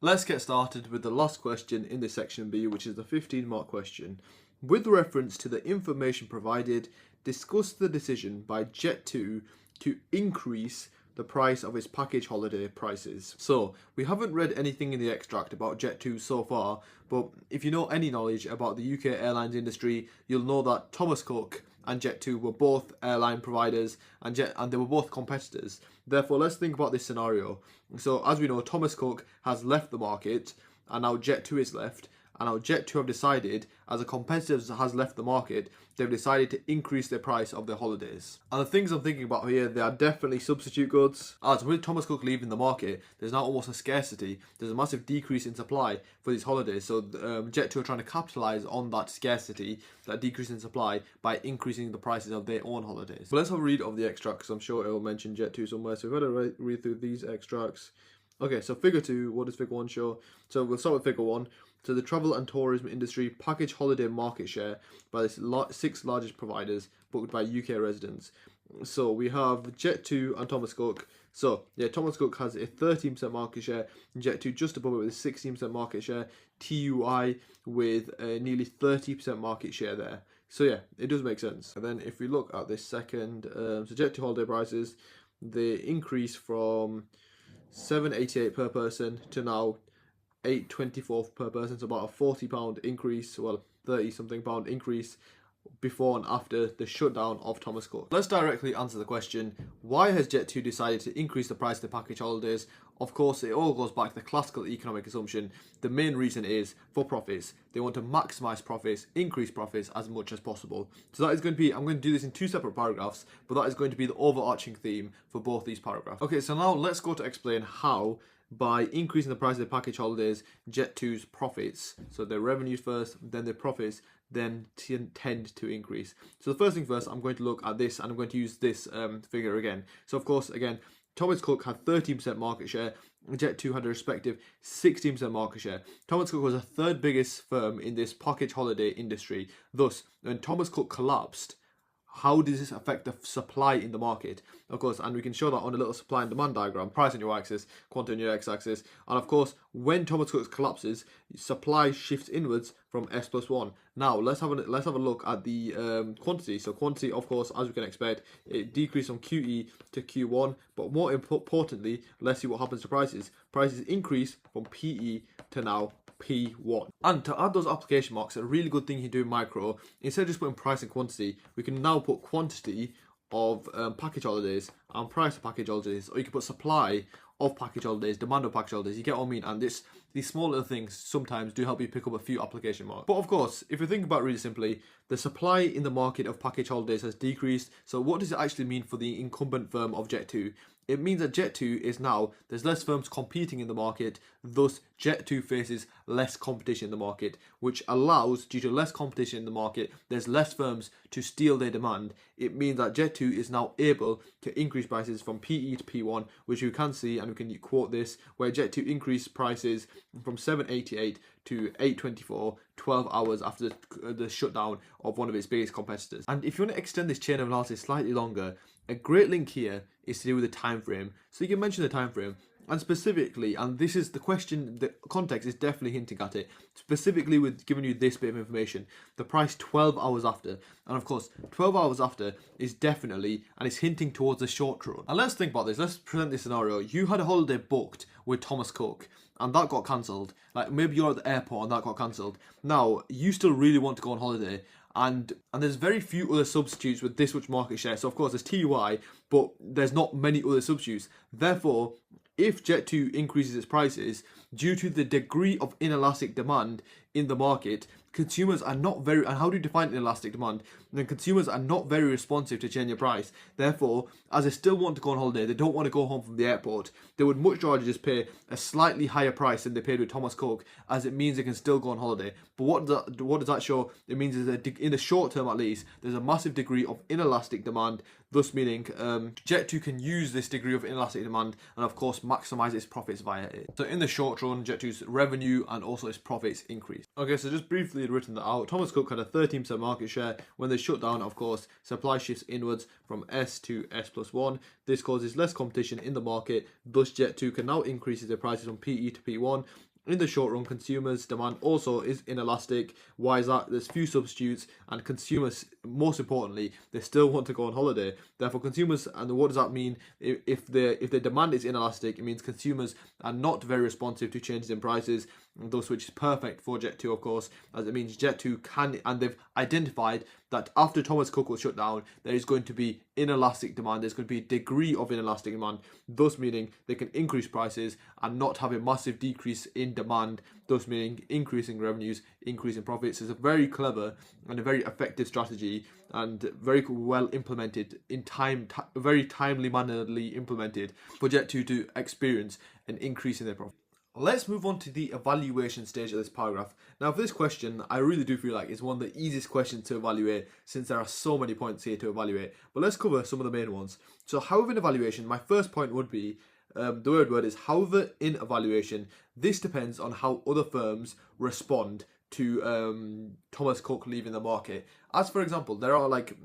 Let's get started with the last question in this section B, which is the 15-mark question. With reference to the information provided, discuss the decision by Jet2 to increase the price of its package holiday prices. So, we haven't read anything in the extract about Jet2 so far, but if you know any knowledge about the UK airlines industry, you'll know that Thomas Cook and Jet2 were both airline providers and they were both competitors. Therefore, let's think about this scenario. So, as we know, Thomas Cook has left the market and now Jet2 is left. And now Jet2 have decided, as a competitor has left the market, they've decided to increase the price of their holidays. And the things I'm thinking about here, they are definitely substitute goods. As with Thomas Cook leaving the market, there's now almost a scarcity. There's a massive decrease in supply for these holidays. So Jet2 are trying to capitalise on that scarcity, that decrease in supply, by increasing the prices of their own holidays. But let's have a read of the extract, because I'm sure it will mention Jet2 somewhere. So we've got to read through these extracts. Okay, so figure 2, what does figure 1 show? So we'll start with figure 1. So the travel and tourism industry package holiday market share by the 6 largest providers booked by UK residents. So we have Jet2 and Thomas Cook. So yeah, Thomas Cook has a 13% market share, Jet2 just above it with a 16% market share, TUI with a nearly 30% market share there. So yeah, it does make sense. And then if we look at this second, so Jet2 holiday prices, they increase from £7.88 per person to now £8.24 per person, so about a £40 increase, well, 30 something pound increase before and after the shutdown of Thomas Cook. Let's directly answer the question, why has Jet2 decided to increase the price of the package holidays? Of course, it all goes back to the classical economic assumption. The main reason is for profits. They want to maximise profits, increase profits as much as possible. So that is going to be, I'm going to do this in 2 separate paragraphs, but that is going to be the overarching theme for both these paragraphs. Okay, so now let's go to explain how, by increasing the price of the package holidays, Jet2's profits, so their revenues first, then their profits, then tend to increase. So the first thing first, I'm going to look at this, and I'm going to use this figure again. So of course, again, Thomas Cook had 13% market share, Jet2 had a respective 16% market share. Thomas Cook was the 3rd biggest firm in this package holiday industry. Thus, when Thomas Cook collapsed, how does this affect the supply in the market? Of course, and we can show that on a little supply and demand diagram. Price on your y-axis, quantity on your x-axis. And of course, when Thomas Cook collapses, supply shifts inwards from S+1. Now, let's have a look at the quantity. So quantity, of course, as we can expect, it decreased from QE to Q1. But more importantly, let's see what happens to prices. Prices increase from PE to now P1. And to add those application marks, a really good thing you do in micro, instead of just putting price and quantity, we can now put quantity of package holidays and price of package holidays, or you can put supply of package holidays, demand of package holidays. You get what I mean? And these small little things sometimes do help you pick up a few application marks. But of course, if you think about it really simply, the supply in the market of package holidays has decreased. So what does it actually mean for the incumbent firm of Jet2? It means that Jet2 is now, there's less firms competing in the market, thus Jet2 faces less competition in the market, which allows, due to less competition in the market, there's less firms to steal their demand. It means that Jet2 is now able to increase prices from PE to P1, which you can see, and we can quote this, where Jet2 increased prices from $7.88 to $8.24, 12 hours after the shutdown of one of its biggest competitors. And if you want to extend this chain of analysis slightly longer, a great link here is to do with the time frame. So you can mention the time frame, and specifically, and this is the question, the context is definitely hinting at it, specifically with giving you this bit of information, the price 12 hours after. And of course, 12 hours after is definitely, and it's hinting towards the short run. And let's think about this, let's present this scenario. You had a holiday booked with Thomas Cook, and that got cancelled. Like maybe you're at the airport and that got cancelled. Now, you still really want to go on holiday, and there's very few other substitutes with this much market share. So of course there's TUI, but there's not many other substitutes. Therefore, if Jet2 increases its prices due to the degree of inelastic demand in the market, consumers are not very, and how do you define inelastic demand? Then consumers are not very responsive to change your price. Therefore, as they still want to go on holiday, they don't want to go home from the airport, they would much rather just pay a slightly higher price than they paid with Thomas Cook, as it means they can still go on holiday. But what does that show? It means is that in the short term at least, there's a massive degree of inelastic demand, thus meaning Jet2 can use this degree of inelastic demand and of course maximize its profits via it. So in the short run, Jet2's revenue and also its profits increase. Okay, so just briefly written that out, Thomas Cook had a 13% market share. When they shut down, of course, supply shifts inwards from S to S+1. This causes less competition in the market, thus Jet2 can now increase their prices from PE to P1. In the short run, consumers' demand also is inelastic. Why is that? There's few substitutes, and consumers, most importantly, they still want to go on holiday. Therefore, consumers, and what does that mean? If the demand is inelastic, it means consumers are not very responsive to changes in prices, thus which is perfect for Jet2, of course, as it means Jet2 can, and they've identified that after Thomas Cook was shut down, there is going to be inelastic demand. There's going to be a degree of inelastic demand, thus meaning they can increase prices and not have a massive decrease in demand, thus meaning increasing revenues, increasing profits. It's a very clever and a very effective strategy, and very well implemented in time, very timely mannerly implemented for Jet2 to experience an increase in their profit. Let's move on to the evaluation stage of this paragraph. Now, for this question, I really do feel like it's one of the easiest questions to evaluate, since there are so many points here to evaluate. But let's cover some of the main ones. So, however, in evaluation, my first point would be, the word is however in evaluation. This depends on how other firms respond to Thomas Cook leaving the market. As for example, there are like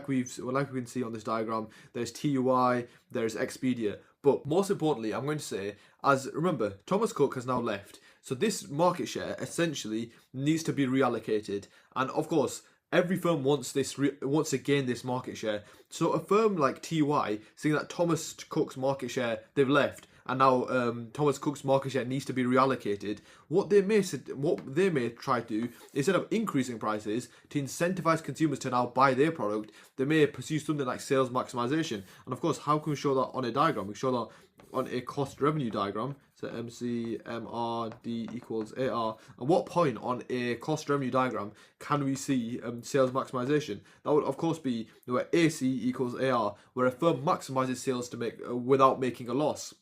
we can see on this diagram, there's TUI, there's Expedia. But most importantly, I'm going to say, as remember, Thomas Cook has now left, so this market share essentially needs to be reallocated. And of course, every firm wants to gain this market share. So a firm like TUI, seeing that Thomas Cook's market share, they've left, and now Thomas Cook's market share needs to be reallocated. What they may try to do, instead of increasing prices to incentivize consumers to now buy their product, they may pursue something like sales maximization. And of course, how can we show that on a diagram? We show that on a cost revenue diagram. So MCMRD equals AR. At what point on a cost revenue diagram can we see sales maximization? That would of course be where AC equals AR, where a firm maximizes sales to make without making a loss.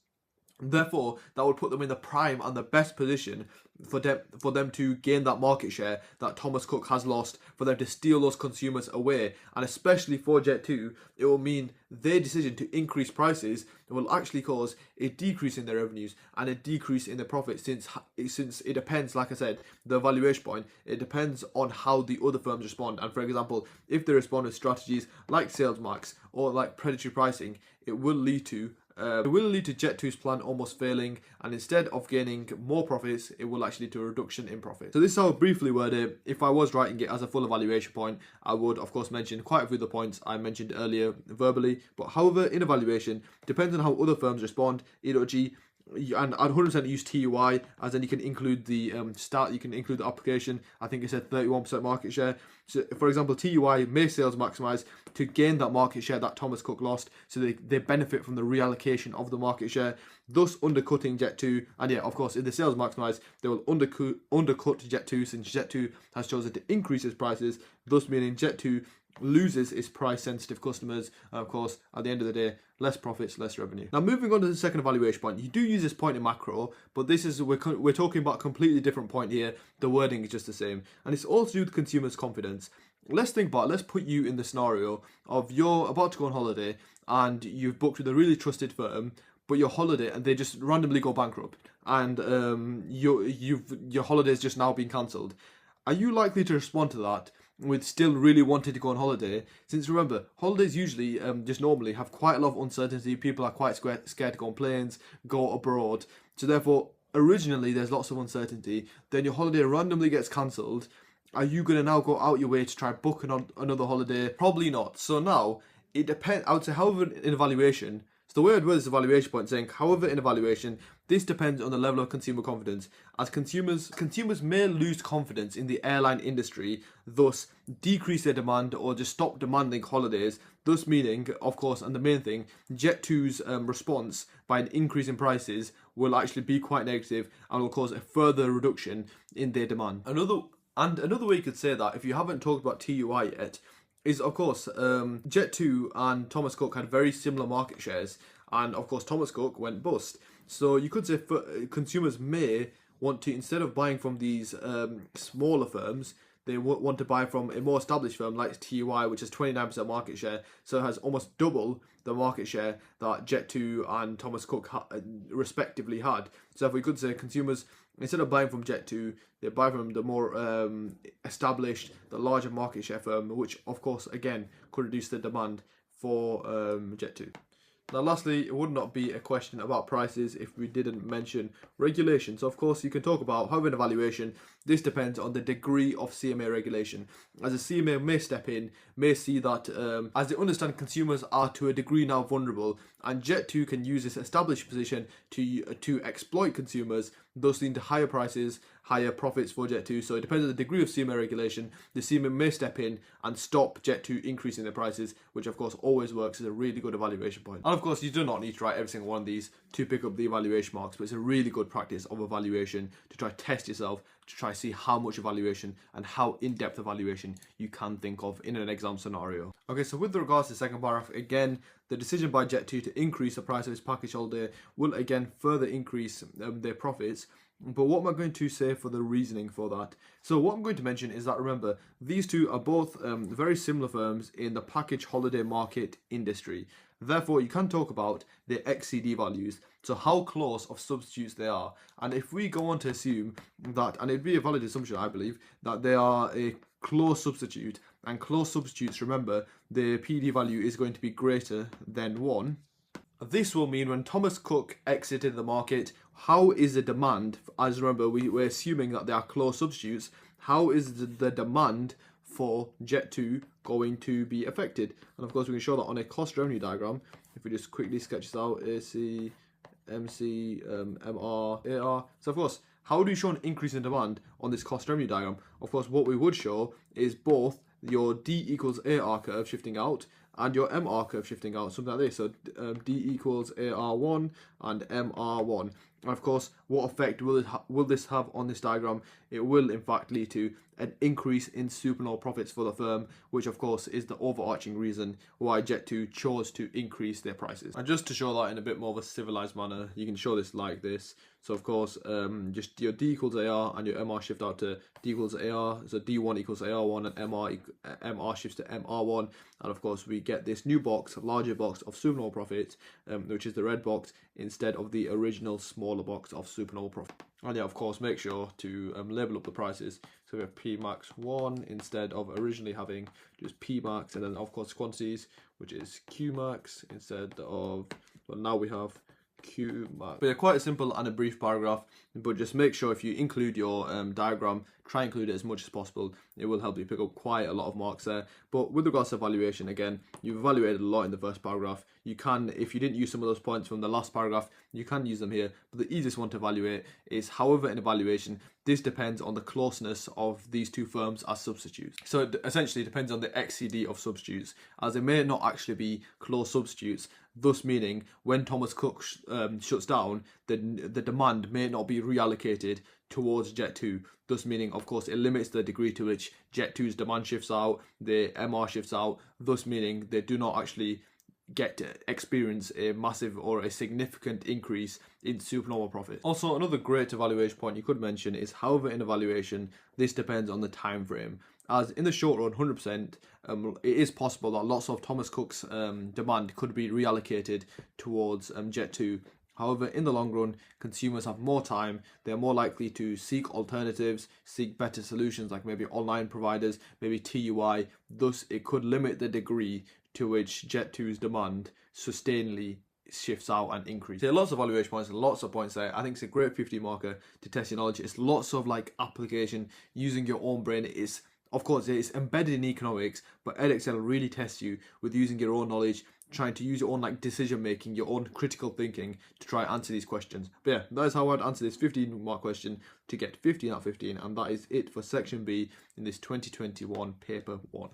Therefore, that would put them in the prime and the best position for them to gain that market share that Thomas Cook has lost, for them to steal those consumers away. And especially for Jet2, it will mean their decision to increase prices will actually cause a decrease in their revenues and a decrease in their profits, since it depends, like I said, the evaluation point, it depends on how the other firms respond. And for example, if they respond with strategies like sales max or like predatory pricing, it will lead to Jet2's plan almost failing, and instead of gaining more profits, it will actually lead to a reduction in profit. So this is how I briefly word it. If I was writing it as a full evaluation point, I would of course mention quite a few of the points I mentioned earlier verbally. But however, in evaluation, depends on how other firms respond. E.G. And I'd 100% use TUI, as then you can include the you can include the application. I think it said 31% market share. So, for example, TUI may sales maximize to gain that market share that Thomas Cook lost, so they benefit from the reallocation of the market share, thus undercutting Jet2. And yeah, of course, if the sales maximize, they will undercut Jet2, since Jet2 has chosen to increase its prices, thus meaning Jet2 loses its price sensitive customers, and of course at the end of the day, less profits, less revenue. Now moving on to the second evaluation point, you do use this point in macro, but this is we're talking about a completely different point here. The wording is just the same, and it's all to do with consumers' confidence. Let's put you in the scenario of you're about to go on holiday and you've booked with a really trusted firm, but your holiday, and they just randomly go bankrupt, and your holiday has just now been cancelled. Are you likely to respond to that with still really wanting to go on holiday? Since remember, holidays usually just normally have quite a lot of uncertainty. People are quite scared to go on planes, go abroad. So therefore, originally there's lots of uncertainty. Then your holiday randomly gets cancelled. Are you going to now go out your way to try book another holiday? Probably not. So now, it depends. I would say, however, in evaluation, so the word was evaluation point, saying, however, in evaluation, this depends on the level of consumer confidence, as consumers may lose confidence in the airline industry, thus decrease their demand or just stop demanding holidays, thus meaning, of course, and the main thing, Jet2's response by an increase in prices will actually be quite negative and will cause a further reduction in their demand. Another way you could say that, if you haven't talked about TUI yet, is of course Jet2 and Thomas Cook had very similar market shares, and of course Thomas Cook went bust. So you could say consumers may want to, instead of buying from these smaller firms, they want to buy from a more established firm like TUI, which has 29% market share, so it has almost double the market share that Jet2 and Thomas Cook respectively had. So if we could say consumers, instead of buying from Jet2, they buy from the more established, the larger market share firm, which of course again could reduce the demand for Jet2. Now lastly, it would not be a question about prices if we didn't mention regulation. So of course you can talk about how in evaluation, this depends on the degree of CMA regulation. As a CMA may step in, may see that as they understand consumers are to a degree now vulnerable, and Jet2 can use this established position to exploit consumers, thus leading to higher prices, higher profits for Jet2. So it depends on the degree of CMA regulation. The CMA may step in and stop Jet2 increasing their prices, which of course always works as a really good evaluation point. And of course you do not need to write every single one of these to pick up the evaluation marks, but it's a really good practice of evaluation to try to test yourself, to try to see how much evaluation and how in-depth evaluation you can think of in an exam scenario. Okay, so with regards to the second paragraph, again, the decision by Jet2 to increase the price of its package holiday will again further increase their profits. But what am I going to say for the reasoning for that? So what I'm going to mention is that, remember, these two are both very similar firms in the package holiday market industry. Therefore, you can talk about their XCD values, so how close of substitutes they are. And if we go on to assume that, and it'd be a valid assumption, I believe, that they are a close substitute, and close substitutes, remember, the PD value is going to be greater than 1. This will mean when Thomas Cook exited the market, how is the demand, as remember we're assuming that they are close substitutes, how is the demand for Jet2 going to be affected? And of course we can show that on a cost revenue diagram. If we just quickly sketch this out, AC, MC, MR, AR. So of course, how do you show an increase in demand on this cost revenue diagram? Of course, what we would show is both your D equals AR curve shifting out and your MR curve shifting out, something like this. So D equals AR1 and MR1. And of course, what effect will this have on this diagram? It will in fact lead to an increase in supernova profits for the firm, which of course is the overarching reason why Jet2 chose to increase their prices. And just to show that in a bit more of a civilized manner, you can show this like this. So of course, just your D equals AR and your MR shift out to D equals AR. So D1 equals AR1 and MR shifts to MR1. And of course, we get this new box, larger box of supernova profits, which is the red box, instead of the original smaller box of supernova profit. And yeah, of course, make sure to label up the prices. So we have Pmax1 instead of originally having just Pmax, and then of course quantities, which is Qmax instead of, well, now we have Qmax. But yeah, quite a simple and a brief paragraph, but just make sure if you include your diagram, try and include it as much as possible. It will help you pick up quite a lot of marks there. But with regards to evaluation, again, you've evaluated a lot in the first paragraph. You can, if you didn't use some of those points from the last paragraph, you can use them here. But the easiest one to evaluate is, however, in evaluation, this depends on the closeness of these two firms as substitutes. So it essentially depends on the XCD of substitutes, as they may not actually be close substitutes, thus meaning when Thomas Cook shuts down, the demand may not be reallocated towards Jet2, thus meaning, of course, it limits the degree to which Jet2's demand shifts out, the MR shifts out, thus meaning they do not actually get to experience a massive or a significant increase in supernova profit. Also, another great evaluation point you could mention is, however, in evaluation, this depends on the time frame. As in the short run, 100%, it is possible that lots of Thomas Cook's demand could be reallocated towards Jet2. However, in the long run, consumers have more time. They're more likely to seek alternatives, seek better solutions like maybe online providers, maybe TUI. Thus, it could limit the degree to which Jet2's demand sustainably shifts out and increases. There are lots of evaluation points and lots of points there. I think it's a great 50 marker to test your knowledge. It's lots of like application, using your own brain. It's, of course, it's embedded in economics, but Edexcel really tests you with using your own knowledge, trying to use your own like decision making, your own critical thinking to try and answer these questions. But yeah, that is how I'd answer this 15 mark question to get 15 out of 15, and that is it for section B in this 2021 paper 1.